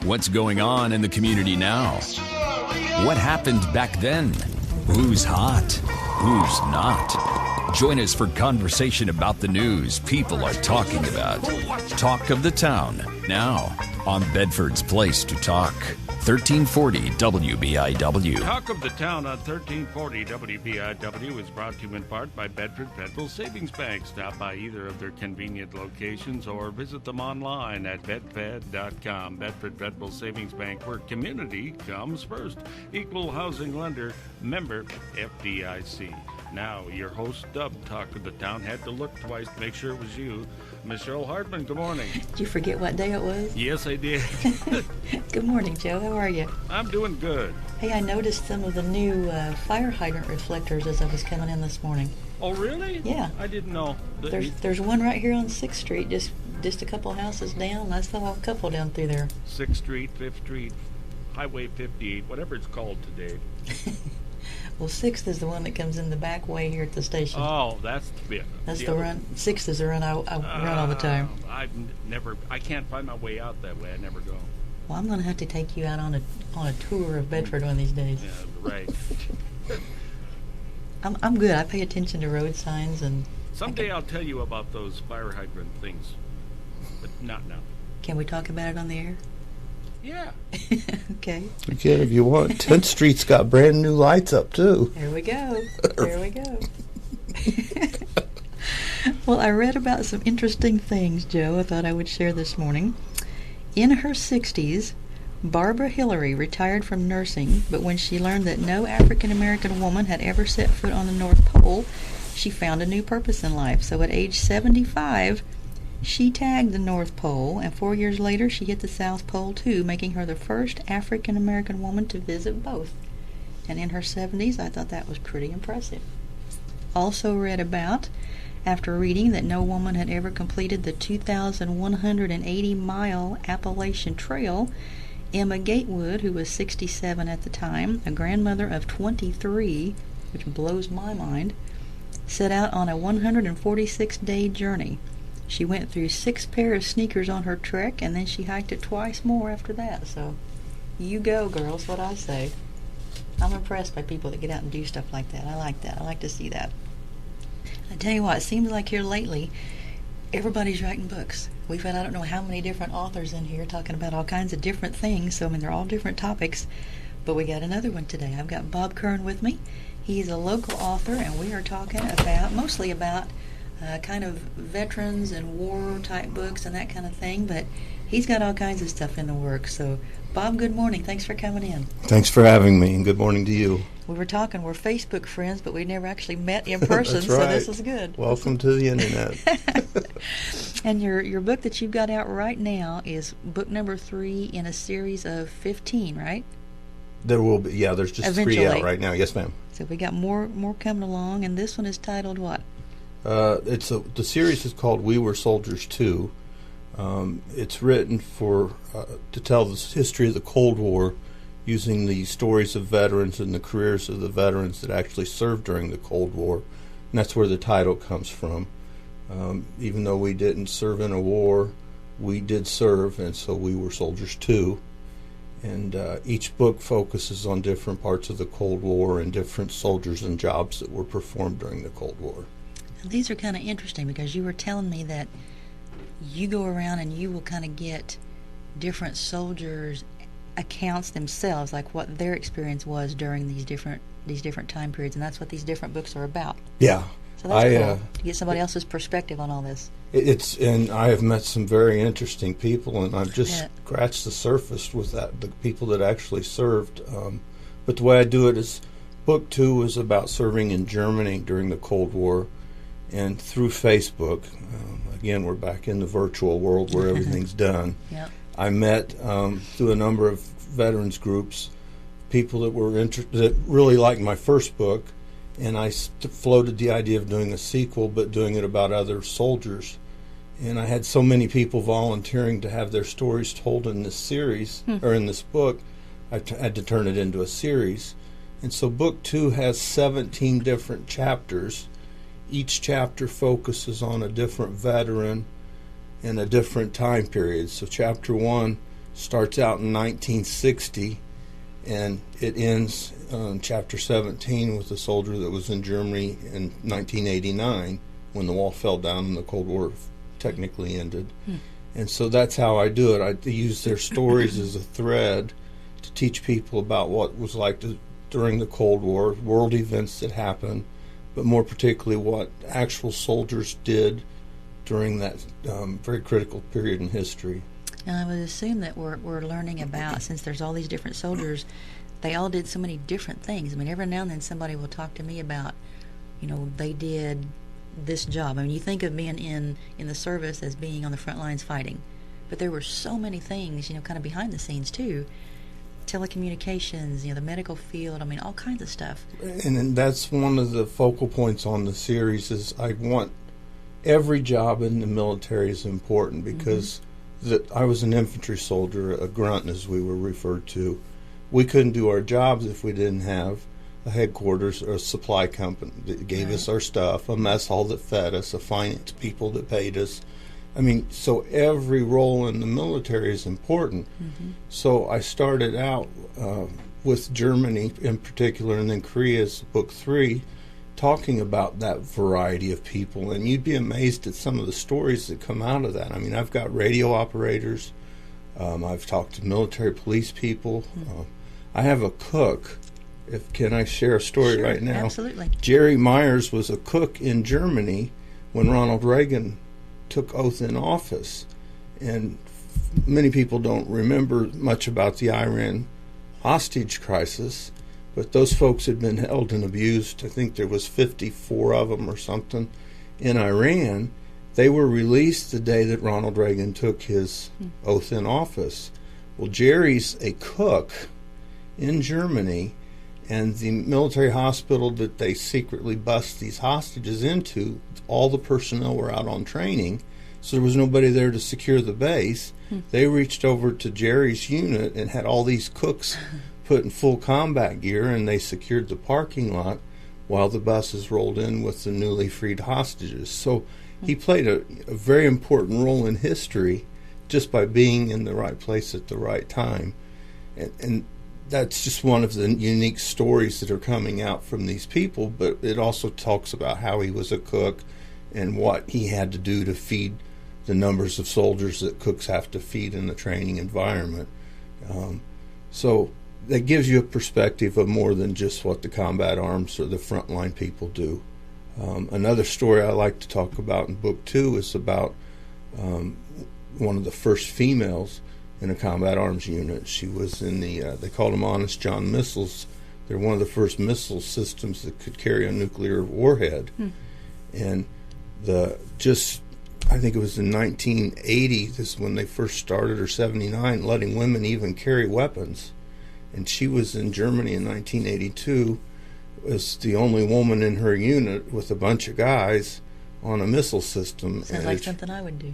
What's going on in the community now? What happened back then? Who's hot? Who's not? Join us for conversation about the news people are talking about. Talk of the Town, now on Bedford's Place to Talk. 1340 WBIW. Talk of the Town on 1340 WBIW is brought to you in part by Bedford Federal Savings Bank. Stop by either of their convenient locations or visit them online at bedfed.com. Bedford Federal Savings Bank, where community comes first. Equal housing lender, member FDIC. Now, your host of Talk of the Town had to look twice to make sure it was you. Michelle Hartman, good morning. Did you forget what day it was? Yes, I did. Good morning, Joe. How are you? I'm doing good. Hey, I noticed some of the new fire hydrant reflectors as I was coming in this morning. Oh, really? Yeah. I didn't know. There's one right here on 6th Street, just a couple houses down. I saw a couple down through there. 6th Street, 5th Street, Highway 58, whatever it's called today. Well, 6th is the one that comes in the back way here at the station. Oh, that's the run. 6th is the run I run all the time. I can't find my way out that way. I never go. Well, I'm going to have to take you out on a tour of Bedford one of these days. Yeah, right. I'm good. I pay attention to road signs and. Someday I'll tell you about those fire hydrant things, but not now. Can we talk about it on the air? Yeah. Okay. You can if you want. 10th Street's got brand new lights up, too. There we go. There we go. Well, I read about some interesting things, Joe, I thought I would share this morning. In her 60s, Barbara Hillary retired from nursing, but when she learned that no African-American woman had ever set foot on the North Pole, she found a new purpose in life. So at age 75, she tagged the North Pole, and 4 years later she hit the South Pole too, making her the first African-American woman to visit both. And in her 70s, I thought that was pretty impressive. Also read about, after reading that no woman had ever completed the 2,180-mile Appalachian Trail, Emma Gatewood, who was 67 at the time, a grandmother of 23, which blows my mind, set out on a 146-day journey. She went through 6 pairs of sneakers on her trek, and then she hiked it twice more after that. So, you go, girls, what I say. I'm impressed by people that get out and do stuff like that. I like that. I like to see that. I tell you what, it seems like here lately, everybody's writing books. We've had I don't know how many different authors in here talking about all kinds of different things. So, I mean, they're all different topics. But we got another one today. I've got Bob Kern with me. He's a local author, and we are talking mostly about kind of veterans and war type books and that kind of thing, but he's got all kinds of stuff in the works. So, Bob, good morning. Thanks for coming in. Thanks for having me, and good morning to you. We were talking, we're Facebook friends, but we never actually met in person, That's right. So this is good. Welcome to the internet. And your book that you've got out right now is book number 3 in a series of 15, right? There will be, yeah, there's just Eventually. 3 out right now. Yes, ma'am. So we got more coming along, and this one is titled what? The series is called We Were Soldiers Too. It's written to tell the history of the Cold War using the stories of veterans and the careers of the veterans that actually served during the Cold War. And that's where the title comes from. Even though we didn't serve in a war, we did serve, and so we were soldiers too. And each book focuses on different parts of the Cold War and different soldiers and jobs that were performed during the Cold War. These are kind of interesting because you were telling me that you go around and you will kind of get different soldiers' accounts themselves, like what their experience was during these different time periods, and that's what these different books are about. Yeah. So that's cool to get somebody else's perspective on all this. And I have met some very interesting people, and I've just scratched the surface with the people that actually served. But the way I do it is, book 2 was about serving in Germany during the Cold War. And through Facebook, again, we're back in the virtual world where everything's done. Yep. I met through a number of veterans groups, people that were that really liked my first book, and I floated the idea of doing a sequel, but doing it about other soldiers. And I had so many people volunteering to have their stories told in this series, or in this book, I had to turn it into a series. And so book 2 has 17 different chapters. Each chapter focuses on a different veteran in a different time period. So chapter 1 starts out in 1960, and it ends on chapter 17 with a soldier that was in Germany in 1989 when the wall fell down and the Cold War technically ended. And so that's how I do it. I use their stories as a thread to teach people about what it was like during the Cold War, world events that happened, but more particularly what actual soldiers did during that very critical period in history. Now, I would assume that we're learning about, since there's all these different soldiers, they all did so many different things. I mean, every now and then somebody will talk to me about, they did this job. I mean, you think of being in the service as being on the front lines fighting, but there were so many things, kind of behind the scenes too. Telecommunications, the medical field, I mean, all kinds of stuff. And that's one of the focal points on the series is I want every job in the military is important because I was an infantry soldier, a grunt as we were referred to. We couldn't do our jobs if we didn't have a headquarters or a supply company that gave us our stuff, a mess hall that fed us, a finance people that paid us. I mean, so every role in the military is important. So I started out with Germany in particular, and then Korea's book 3, talking about that variety of people. And you'd be amazed at some of the stories that come out of that. I mean, I've got radio operators. I've talked to military police people. I have a cook. Can I share a story right now? Absolutely. Jerry Myers was a cook in Germany when Ronald Reagan took oath in office, and many people don't remember much about the Iran hostage crisis, but those folks had been held and abused. I think there was 54 of them or something in Iran. They were released the day that Ronald Reagan took his oath in office. Well, Jerry's a cook in Germany, and the military hospital that they secretly bust these hostages into, all the personnel were out on training, so there was nobody there to secure the base. They reached over to Jerry's unit and had all these cooks put in full combat gear, and they secured the parking lot while the buses rolled in with the newly freed hostages. So he played a very important role in history just by being in the right place at the right time. And that's just one of the unique stories that are coming out from these people, but it also talks about how he was a cook and what he had to do to feed the numbers of soldiers that cooks have to feed in the training environment. So that gives you a perspective of more than just what the combat arms or the frontline people do. Another story I like to talk about in book 2 is about one of the first females in a combat arms unit. She was in they called them Honest John missiles. They're one of the first missile systems that could carry a nuclear warhead. And I think it was in 1980, this is when they first started, or 79, letting women even carry weapons. And she was in Germany in 1982, was the only woman in her unit with a bunch of guys on a missile system. Sounds like something I would do.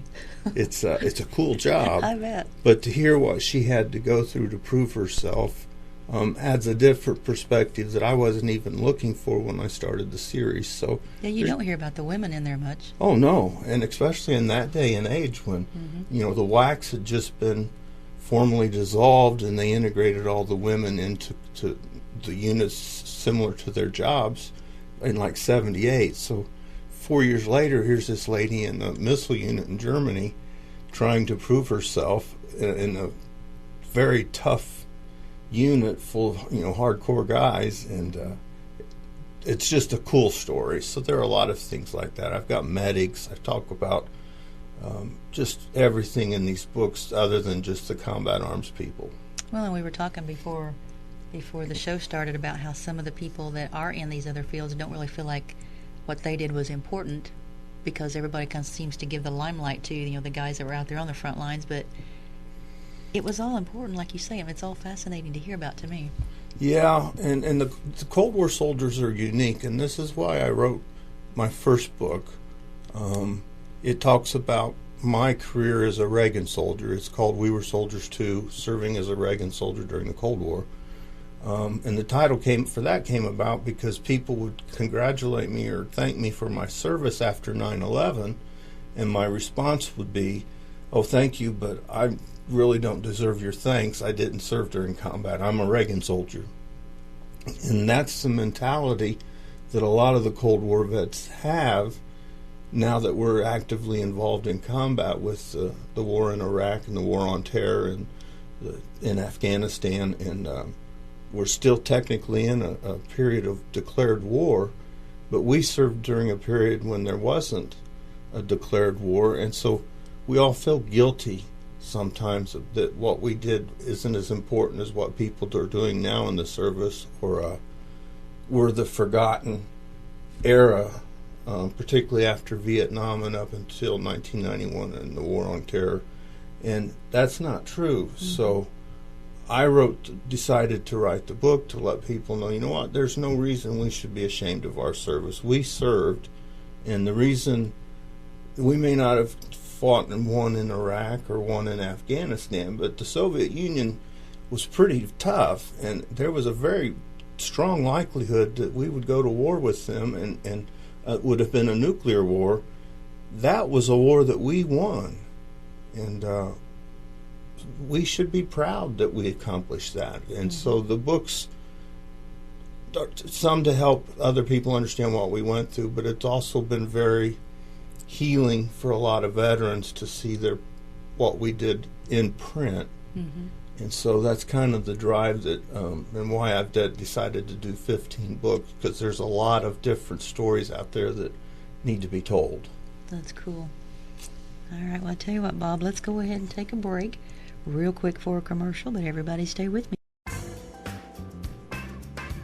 It's a cool job. I bet. But to hear what she had to go through to prove herself adds a different perspective that I wasn't even looking for when I started the series. So yeah, you don't hear about the women in there much. Oh no, and especially in that day and age when the wax had just been formally dissolved and they integrated all the women into the units similar to their jobs in like 78. So 4 years later, here's this lady in the missile unit in Germany trying to prove herself in a very tough unit full of hardcore guys, and it's just a cool story. So there are a lot of things like that. I've got medics. I talk about just everything in these books other than just the combat arms people. Well, and we were talking before the show started about how some of the people that are in these other fields don't really feel like what they did was important because everybody kind of seems to give the limelight to the guys that were out there on the front lines, but it was all important, like you say. I mean, it's all fascinating to hear about to me. Yeah, and the Cold War soldiers are unique, and this is why I wrote my first book. It talks about my career as a Reagan soldier. It's called We Were Soldiers Too, serving as a Reagan soldier during the Cold War. And the title came about because people would congratulate me or thank me for my service after 9/11, and my response would be, "Oh, thank you, but I'm really don't deserve your thanks. I didn't serve during combat. I'm a Reagan soldier. And that's the mentality that a lot of the Cold War vets have now that we're actively involved in combat with the war in Iraq and the war on terror and in Afghanistan. And we're still technically in a period of declared war, but we served during a period when there wasn't a declared war. And so we all feel guilty sometimes that what we did isn't as important as what people are doing now in the service, or we're the forgotten era, particularly after Vietnam and up until 1991 and the war on terror. And that's not true. Mm-hmm. So I decided to write the book to let people know, you know what, there's no reason we should be ashamed of our service. We served, and the reason we may not have fought and won in Iraq or won in Afghanistan, but the Soviet Union was pretty tough, and there was a very strong likelihood that we would go to war with them, and would have been a nuclear war. That was a war that we won, and we should be proud that we accomplished that. And so the books, some to help other people understand what we went through, but it's also been very healing for a lot of veterans to see what we did in print. Mm-hmm. And so that's kind of the drive that and why I've decided to do 15 books, because there's a lot of different stories out there that need to be told. That's cool. All right, well, I tell you what, Bob, let's go ahead and take a break real quick for a commercial, but everybody stay with me.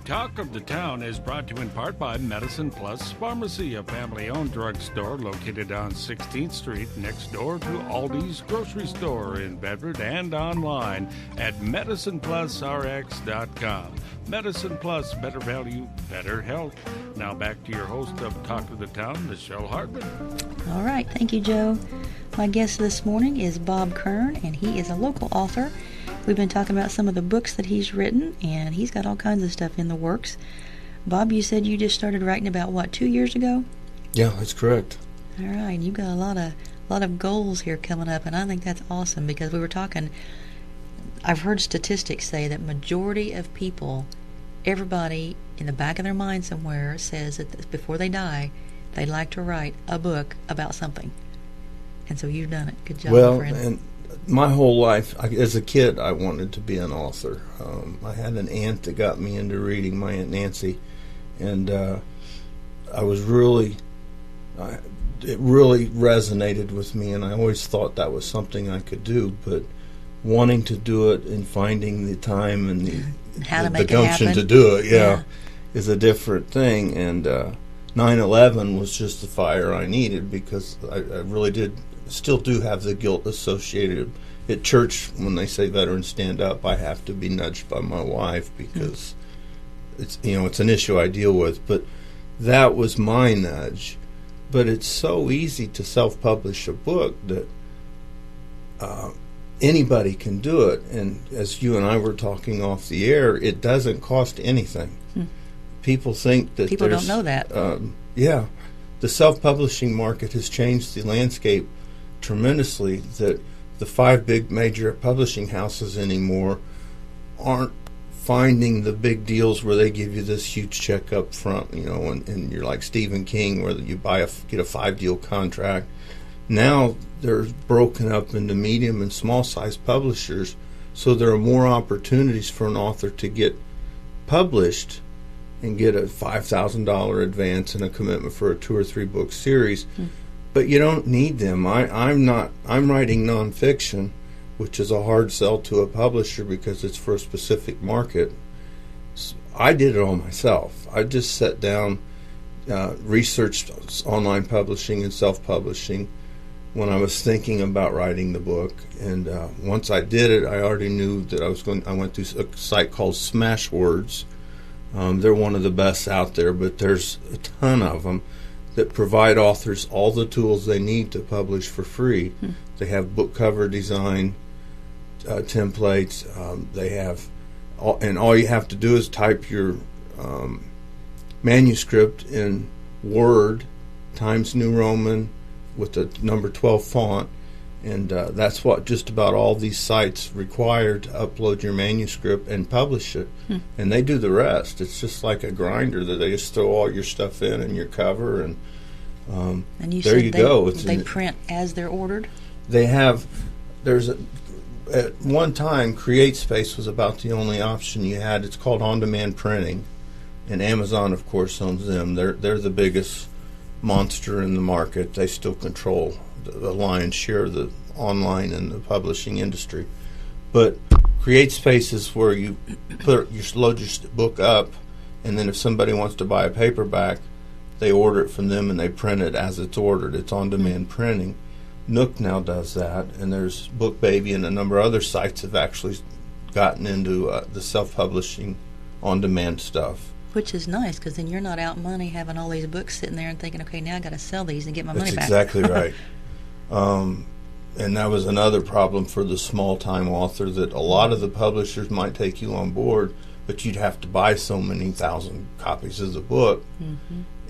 Talk of the Town is brought to you in part by Medicine Plus Pharmacy, a family-owned drugstore located on 16th Street next door to Aldi's grocery store in Bedford, and online at medicineplusrx.com. Medicine Plus, better value, better health. Now back to your host of Talk of the Town, Michelle Hartman. All right, thank you, Joe. My guest this morning is Bob Kern, and he is a local author. We've been talking about some of the books that he's written, and he's got all kinds of stuff in the works. Bob, you said you just started writing about, 2 years ago? Yeah, that's correct. All right, you've got a lot of goals here coming up, and I think that's awesome, because we were talking, I've heard statistics say that majority of people, everybody in the back of their mind somewhere says that before they die, they'd like to write a book about something. And so you've done it. Good job, my friend. And my whole life, as a kid, I wanted to be an author. I had an aunt that got me into reading, my Aunt Nancy, and I was really, it really resonated with me, and I always thought that was something I could do, but wanting to do it and finding the time and the gumption to do it, is a different thing. And 9/11 was just the fire I needed, because I really still do have the guilt associated. At church, when they say veterans stand up, I have to be nudged by my wife, because it's an issue I deal with. But that was my nudge. But it's so easy to self-publish a book that anybody can do it. And as you and I were talking off the air, it doesn't cost anything. People think that people don't know that. The self-publishing market has changed the landscape tremendously, that the 5 big major publishing houses anymore aren't finding the big deals where they give you this huge check up front, and you're like Stephen King, where you get a 5-deal contract. Now they're broken up into medium and small size publishers, so there are more opportunities for an author to get published and get a $5,000 advance and a commitment for a 2 or 3 book series. But you don't need them. I'm writing nonfiction, which is a hard sell to a publisher because it's for a specific market. So I did it all myself. I just sat down, researched online publishing and self-publishing when I was thinking about writing the book. And once I did it, I already knew that I went through a site called Smashwords. They're one of the best out there, but there's a ton of them that provide authors all the tools they need to publish for free. They have book cover design templates. They have, and all you have to do is type your manuscript in Word Times New Roman with the number 12 font, And that's what just about all these sites require to upload your manuscript and publish it. And they do the rest. It's just like a grinder that they just throw all your stuff in and your cover, and you there said you go. They print as they're ordered? They have, at one time, CreateSpace was about the only option you had. It's called on-demand printing, and Amazon, of course, owns them. They're the biggest monster in the market. They still control the lion's share of the online and the publishing industry. But CreateSpace is where you load your book up, and then if somebody wants to buy a paperback, they order it from them and they print it as it's ordered. It's on-demand printing. Nook now does that, and there's BookBaby and a number of other sites have actually gotten into the self-publishing on-demand stuff. Which is nice, because then you're not out money having all these books sitting there and thinking, okay, now I got to sell these and get my money back. That's exactly right. And that was another problem for the small-time author, that a lot of the publishers might take you on board, but you'd have to buy so many thousand copies of the book.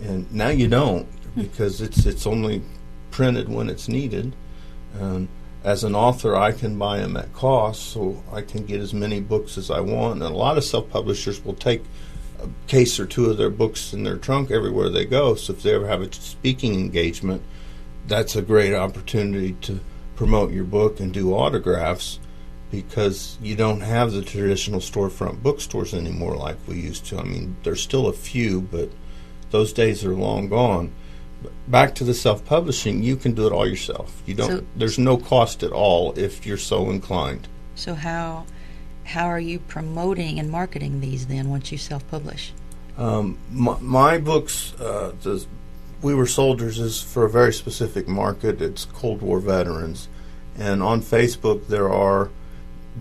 And now you don't, because it's only printed when it's needed. And as an author, I can buy them at cost, so I can get as many books as I want. And a lot of self-publishers will take a case or two of their books in their trunk everywhere they go. So if they ever have a speaking engagement, that's a great opportunity to promote your book and do autographs, because you don't have the traditional storefront bookstores anymore like we used to. I mean, there's still a few, but those days are long gone. Back to the self-publishing, you can do it all yourself. There's no cost at all if you're so inclined. So how are you promoting and marketing these then once you self-publish? My books, We Were Soldiers, is for a very specific market. It's Cold War veterans. And on Facebook there are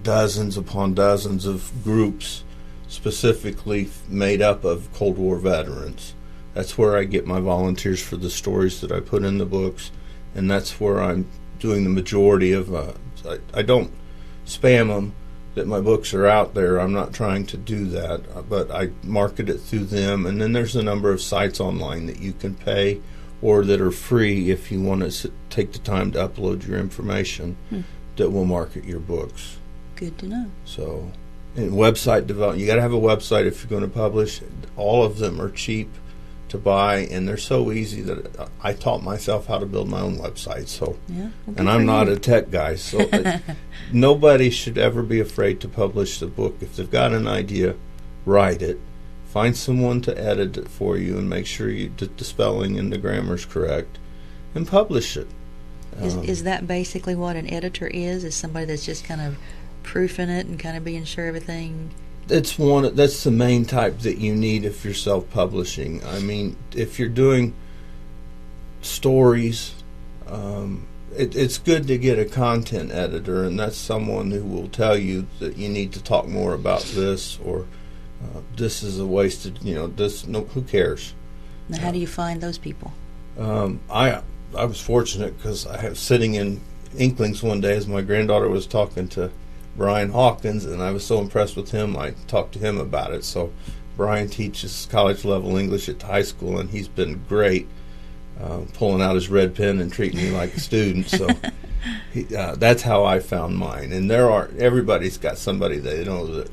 dozens upon dozens of groups specifically made up of Cold War veterans. That's where I get my volunteers for the stories that I put in the books, and that's where I'm doing the majority of. I don't spam them that my books are out there. I'm not trying to do that, but I market it through them. And then there's a number of sites online that you can pay or that are free if you want to take the time to upload your information that will market your books. Good to know. So, and website development, you got to have a website if you're going to publish. All of them are cheap to buy, and they're so easy that I taught myself how to build my own website. So, and I'm not a tech guy, so nobody should ever be afraid to publish the book. If they've got an idea, write it. Find someone to edit it for you and make sure the spelling and the grammar's correct, and publish it. Is that basically what an editor is? Is somebody that's just kind of proofing it and kind of being sure everything? That's the main type that you need if you're self-publishing. I mean, if you're doing stories, it's good to get a content editor, and that's someone who will tell you that you need to talk more about this, or this is a wasted, who cares? Now, how do you find those people? I was fortunate because I was sitting in Inklings one day as my granddaughter was talking to Brian Hawkins, and I was so impressed with him, I talked to him about it. So Brian teaches college-level English at high school, and he's been great, pulling out his red pen and treating me like a student. So that's how I found mine. And everybody's got somebody they know that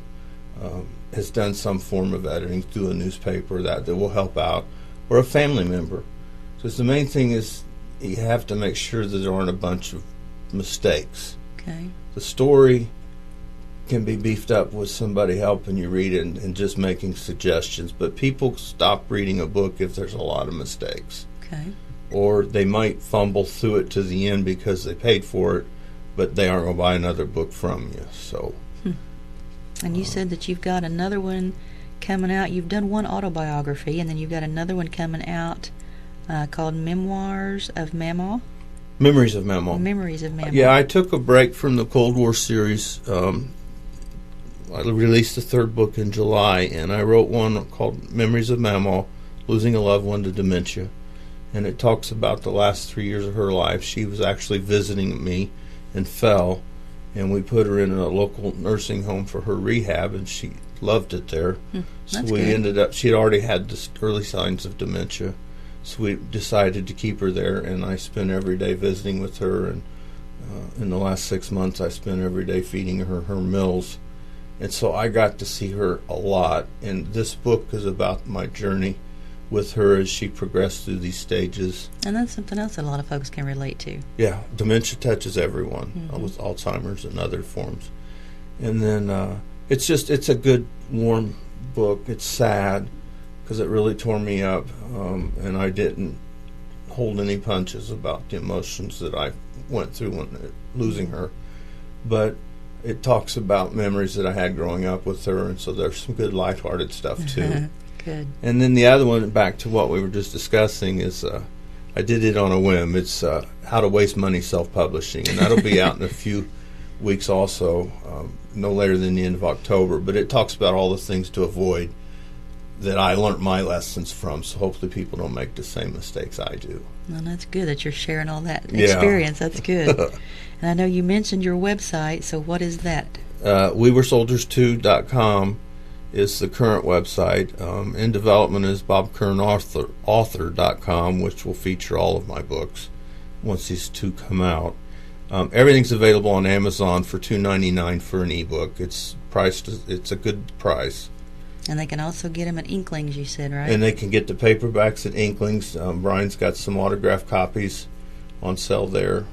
has done some form of editing through a newspaper that will help out, or a family member. Because the main thing is you have to make sure that there aren't a bunch of mistakes. Okay. The story can be beefed up with somebody helping you read it and just making suggestions, but people stop reading a book if there's a lot of mistakes. Okay. Or they might fumble through it to the end because they paid for it, but they aren't going to buy another book from you. So. And you said that you've got another one coming out. You've done one autobiography, and then you've got another one coming out called Memoirs of Mamaw. Memories of Mamaw. Memories of Mamaw. Yeah, I took a break from the Cold War series. I released the third book in July, and I wrote one called Memories of Mamaw, Losing a Loved One to Dementia. And it talks about the last 3 years of her life. She was actually visiting me and fell, and we put her in a local nursing home for her rehab, and she loved it there. So we ended up, she had already had the early signs of dementia. So we decided to keep her there, and I spent every day visiting with her and In the last 6 months, I spent every day feeding her meals. And so I got to see her a lot. And this book is about my journey with her as she progressed through these stages. And that's something else that a lot of folks can relate to. Yeah, dementia touches everyone Mm-hmm. with Alzheimer's and other forms. And then it's a good, warm book. It's sad because it really tore me up, and I didn't hold any punches about the emotions that I went through when losing her. But it talks about memories that I had growing up with her, and so there's some good lighthearted stuff too. Good. And then the other one, back to what we were just discussing, is I did it on a whim. It's How to Waste Money Self-Publishing, and that'll be out in a few weeks also, no later than the end of October. But it talks about all the things to avoid that I learned my lessons from, so hopefully people don't make the same mistakes I do. Well, that's good that you're sharing all that Yeah. experience. That's good. And I know you mentioned your website, so what is that? WeWereSoldiers2.com is the current website. In development is BobKernAuthor.com, which will feature all of my books once these two come out. Everything's available on Amazon for $2.99 for an ebook. It's a good price. And they can also get them at Inklings, you said, right? And they can get the paperbacks at Inklings. Brian's got some autographed copies on sale there.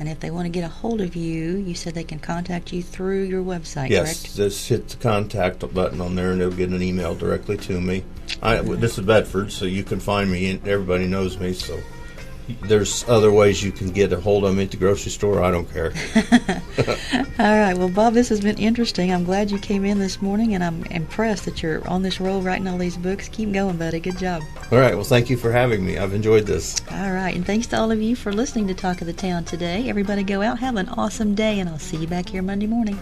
And if they want to get a hold of you, you said they can contact you through your website, Yes, correct? just hit the contact button on there and they'll get an email directly to me. This is Bedford, so you can find me, and everybody knows me, so there's other ways you can get a hold of me at the grocery store. I don't care. All right. Well, Bob, this has been interesting. I'm glad you came in this morning, and I'm impressed that you're on this roll writing all these books. Keep going, buddy. Good job. All right, well, thank you for having me. I've enjoyed this. All right. And thanks to all of you for listening to Talk of the Town today. Everybody go out, have an awesome day, and I'll see you back here Monday morning.